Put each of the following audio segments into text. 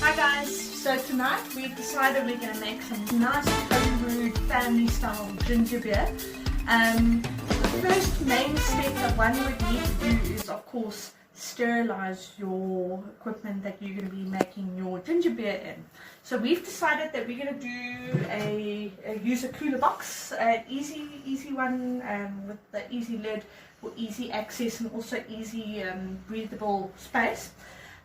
Hi guys, so tonight we've decided we're going to make some nice homebrew family style ginger beer. The first main step that one would need to do is of course sterilize your equipment that you're going to be making your ginger beer in. So we've decided that we're going to do use a cooler box, an easy one with the easy lid for easy access and also easy breathable space.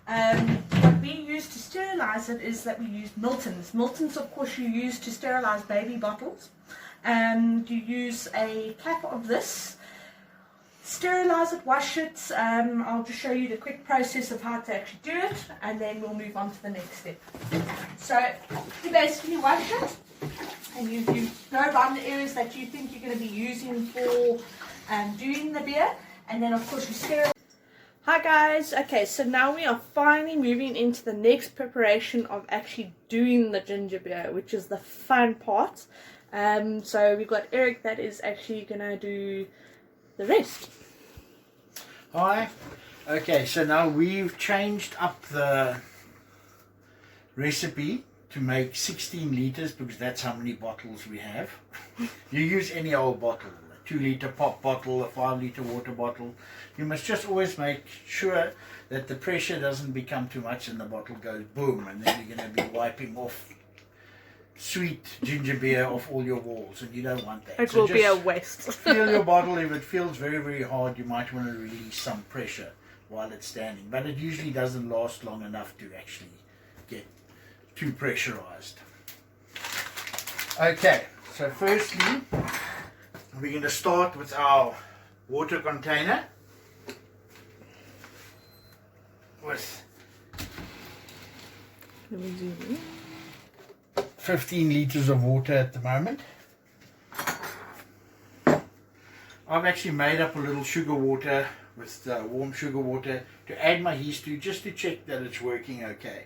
What we use to sterilize it is that we use Milton's. Milton's, of course, you use to sterilize baby bottles. You use a cap of this, sterilize it, wash it. I'll just show you the quick process of how to actually do it, and then we'll move on to the next step. So you basically wash it, and you go around the areas that you think you're going to be using for doing the beer, and then of course you sterilize. Hi guys, okay, so now we are finally moving into the next preparation of actually doing the ginger beer, which is the fun part. So we've got Eric that is actually gonna do the rest. Hi. Okay, so now we've changed up the recipe to make 16 liters because that's how many bottles we have. You use any old bottle, a 2-liter pop bottle, a 5-liter water bottle. You must just always make sure that the pressure doesn't become too much and the bottle goes boom, and then you're going to be wiping off sweet ginger beer off all your walls, and you don't want that. It will be a waste. Fill your bottle. If it feels very hard, you might want to release some pressure while it's standing, but it usually doesn't last long enough to actually get too pressurized. Okay, so firstly we're going to start with our water container with 15 liters of water at the moment. I've actually made up a little sugar water with warm sugar water to add my yeast to, just to check that it's working okay.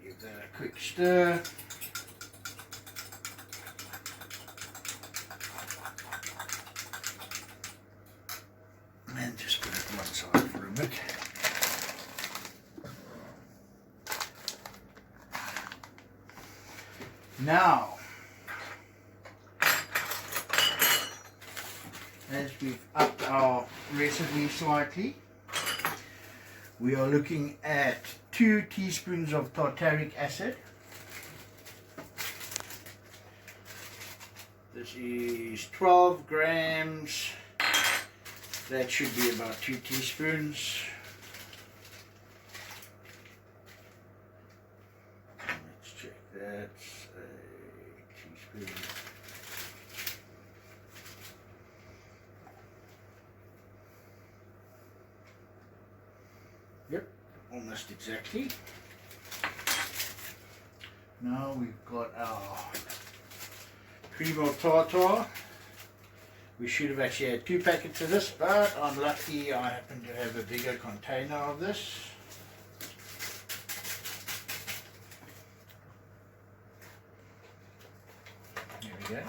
Give that a quick stir. And just put it to one side for a bit. Now, as we've upped our recipe slightly, we are looking at 2 teaspoons of tartaric acid. This is 12 grams. That should be about 2 teaspoons. Let's check. That's a teaspoon. Yep, almost exactly. Now we've got our cream of tartar. We should have actually had 2 packets of this, but I'm lucky I happen to have a bigger container of this. There we go.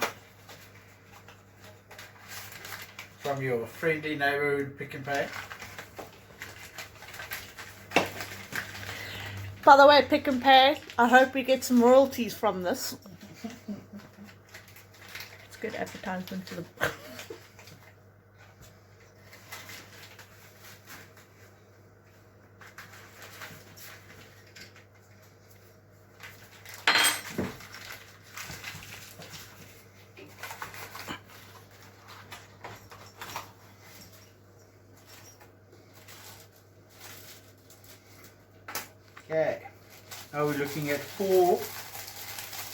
From your friendly neighborhood Pick n Pay. By the way, Pick n Pay, I hope we get some royalties from this. It's good advertisement to the Okay, now we're looking at 4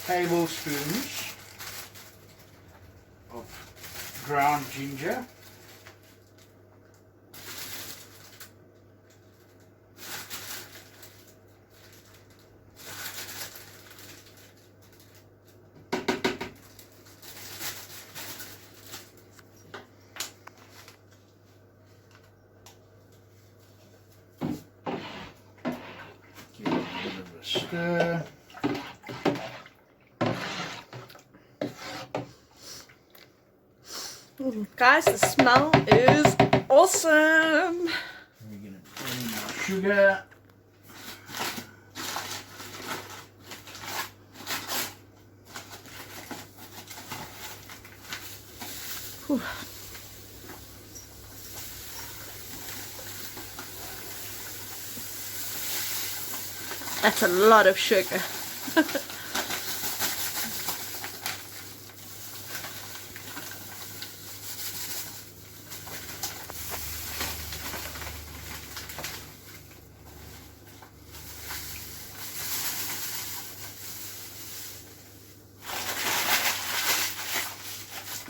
tablespoons of ground ginger. Stir. Guys, the smell is awesome. We're going to put in our sugar. Whew. That's a lot of sugar.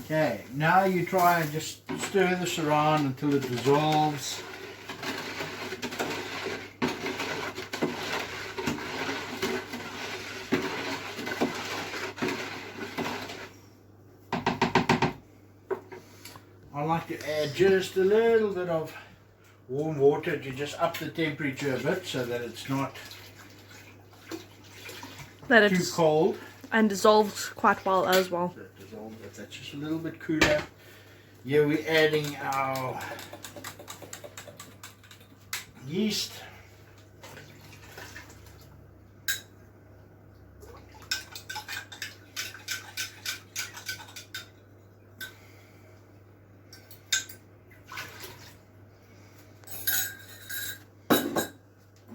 Okay, now you try and just stir this around until it dissolves. I like to add just a little bit of warm water to just up the temperature a bit so that it's not That too it's cold. and dissolves quite well as well. That dissolves, that's just a little bit cooler. Here we're adding our yeast.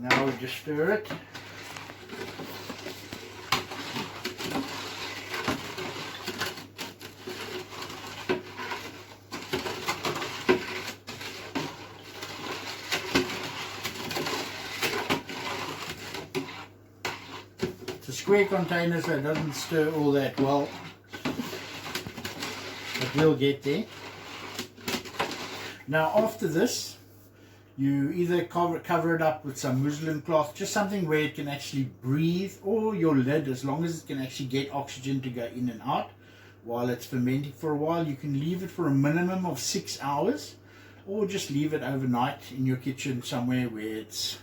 Now we just stir it. It's a square container, so it doesn't stir all that well, but we'll get there. Now after this, you either cover it up with some muslin cloth, just something where it can actually breathe, or your lid, as long as it can actually get oxygen to go in and out while it's fermenting for a while. You can leave it for a minimum of 6 hours, or just leave it overnight in your kitchen somewhere where it's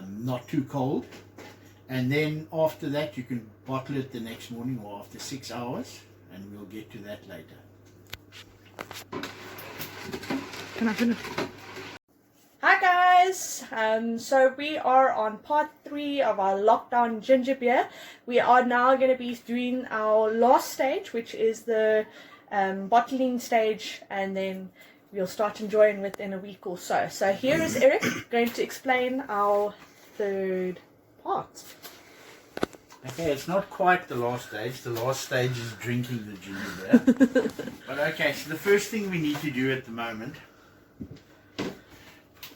not too cold. And then after that you can bottle it the next morning or after 6 hours, and we'll get to that later. Can I finish? Hi guys, so we are on part 3 of our lockdown ginger beer. We are now going to be doing our last stage, which is the bottling stage, and then we'll start enjoying within a week or so. So here is Eric going to explain our third part. Okay, it's not quite the last stage. The last stage is drinking the ginger beer. But okay, so the first thing we need to do at the moment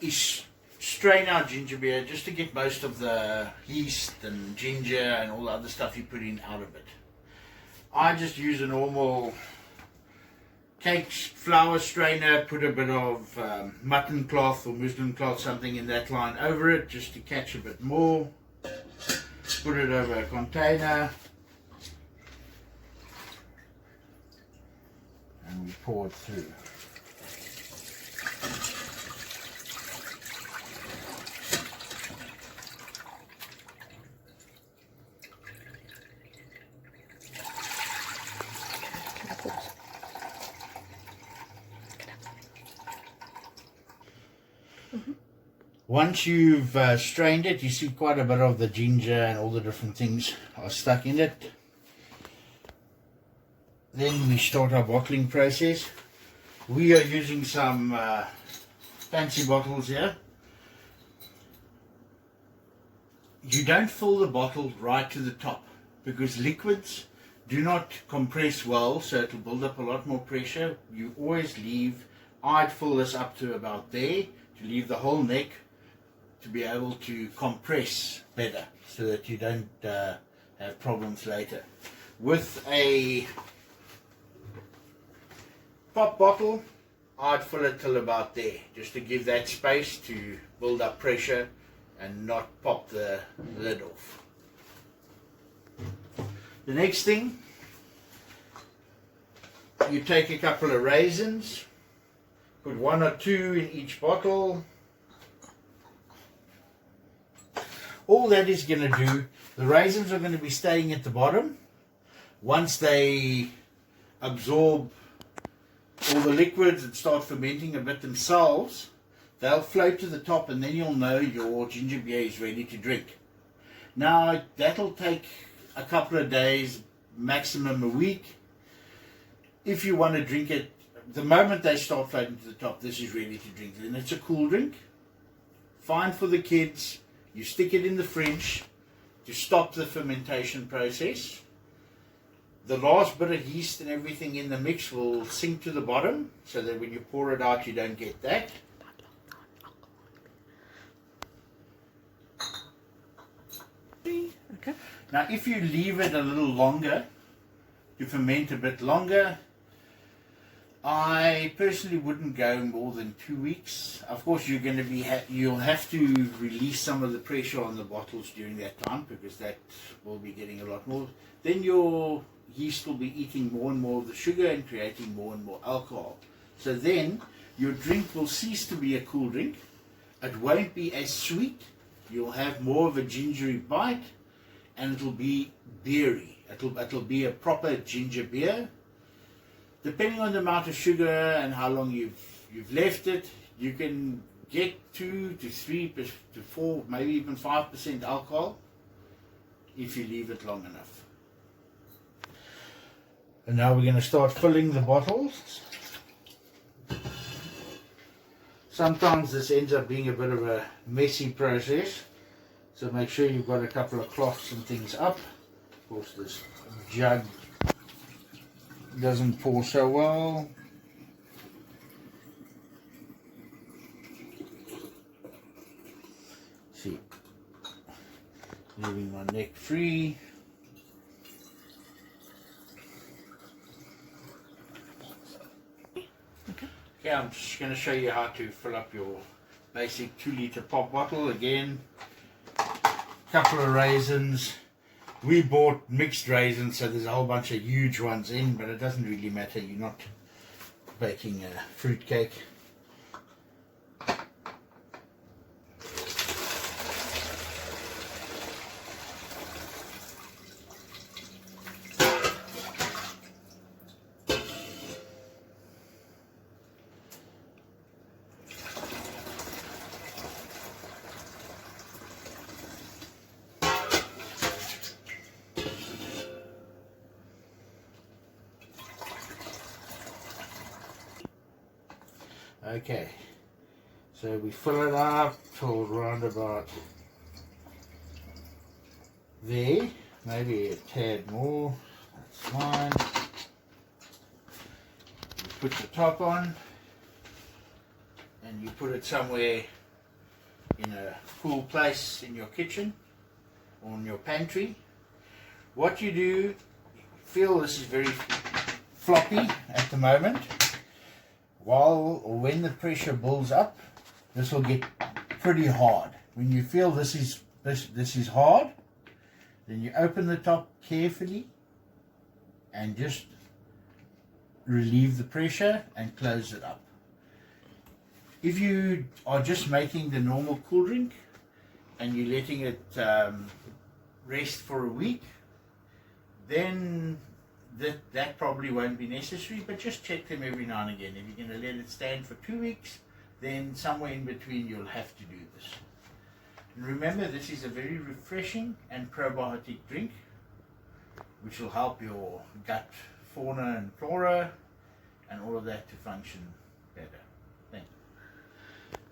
is strain our ginger beer just to get most of the yeast and ginger and all the other stuff you put in out of it. I just use a normal cake flour strainer, put a bit of mutton cloth or muslin cloth, something in that line over it just to catch a bit more. Put it over a container and we pour it through. Once you've strained it, you see quite a bit of the ginger and all the different things are stuck in it. Then we start our bottling process. We are using some fancy bottles here. You don't fill the bottle right to the top because liquids do not compress well, so it will build up a lot more pressure. You always leave, I'd fill this up to about there to leave the whole neck to be able to compress better so that you don't have problems later. With a pop bottle, I'd fill it till about there just to give that space to build up pressure and not pop the lid off. The next thing, you take a couple of raisins, put 1 or 2 in each bottle. all that is going to do, the raisins are going to be staying at the bottom. Once they absorb all the liquids and start fermenting a bit themselves, they'll float to the top, and then you'll know your ginger beer is ready to drink. Now, that'll take a couple of days, maximum a week. If you want to drink it, the moment they start floating to the top, this is ready to drink. Then it's a cool drink. Fine for the kids. You stick it in the fridge to stop the fermentation process. The last bit of yeast and everything in the mix will sink to the bottom, so that when you pour it out, you don't get that. Okay. Now, if you leave it a little longer, to ferment a bit longer, I personally wouldn't go more than 2 weeks. Of course, you're going to be you'll have to release some of the pressure on the bottles during that time, because that will be getting a lot more. Then your yeast will be eating more and more of the sugar and creating more and more alcohol. So then your drink will cease to be a cool drink. It won't be as sweet. You'll have more of a gingery bite, and it'll be beery. It'll be a proper ginger beer. Depending on the amount of sugar and how long you've left it, you can get 2 to 3 to 4, maybe even 5% alcohol if you leave it long enough. And now we're going to start filling the bottles. Sometimes this ends up being a bit of a messy process, so make sure you've got a couple of cloths and things up. Of course, this jug doesn't pour so well. See, leaving my neck free. Okay, I'm just going to show you how to fill up your basic 2-litre pop bottle. Again, couple of raisins. We bought mixed raisins, so there's a whole bunch of huge ones in, but it doesn't really matter. You're not baking a fruit cake. Okay, so we fill it up till round about there, maybe a tad more, that's fine. You put the top on, and you put it somewhere in a cool place in your kitchen or in your pantry. What you do, feel this is very floppy at the moment. When the pressure builds up, this will get pretty hard. When you feel this is hard, then you open the top carefully and just relieve the pressure and close it up. If you are just making the normal cool drink and you're letting it rest for a week, then that probably won't be necessary, but just check them every now and again. If you're going to let it stand for 2 weeks, then somewhere in between you'll have to do this. And remember, this is a very refreshing and probiotic drink, which will help your gut fauna and flora and all of that to function better. Thank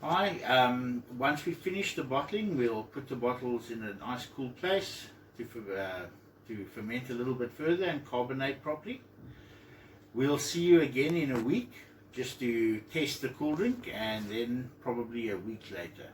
you. Once we finish the bottling, we'll put the bottles in a nice cool place to ferment a little bit further and carbonate properly. We'll see you again in a week just to test the cool drink, and then probably a week later.